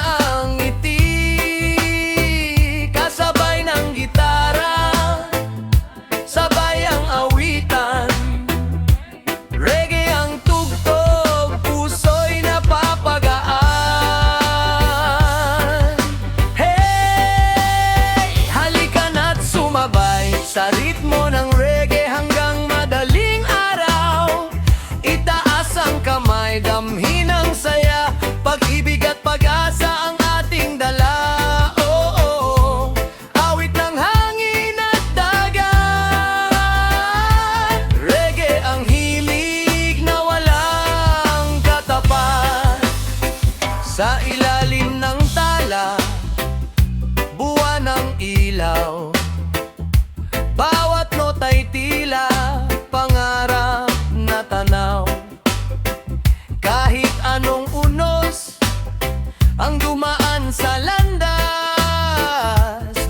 ang ngiti, kasabay ng gitara, sabay ang awitan. Reggae ang tugtog, puso'y napapagaan. Hey, halika na't sumabay sa ritmo ng reggae hanggang madaling araw. Itaas ang kamay, damhin ang saya, pag-ibig at pag-asa ang ating dala. Oh, oh, awit ng hangin at dagat. Reggae ang himig na walang katapat. Sa ilalim ng tala, buwan ng ilaw, bawat nota'y tila pangarap na tanaw. Kahit anong unos ang dumaan sa landas,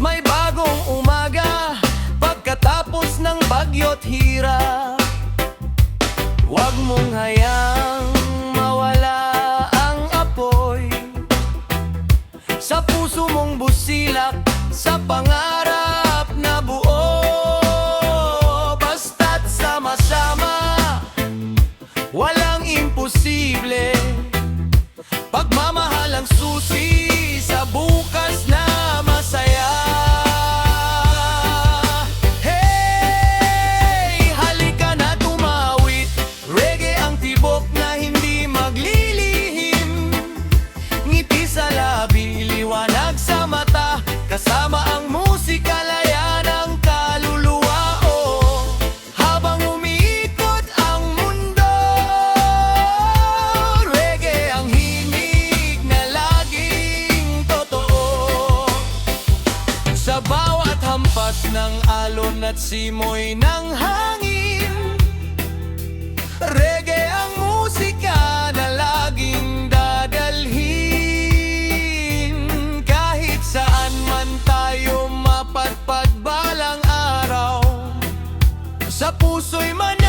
may bagong umaga pagkatapos ng bagyo't hirap. Huwag mong hayaang mawala ang apoy sa puso mong busilak, sa pangarap na buo. Basta't sama-sama, walang imposible. Pagmamahal ang susi sa bukas na masaya. Hey, halika na tumawid, reggae ang tibok na hindi maglilihim. Ngiti sa labi, liwanag sa mata, kasama ang musika, laya ng kaluluwa. Oh, habang umiikot ang mundo, reggae ang himig na laging totoo. Sa bawat hampas ng alon at simoy ng hangin, reggae ang musika na laging dadalhin. Kahit saan man tayo mapadpad balang araw, sa puso'y man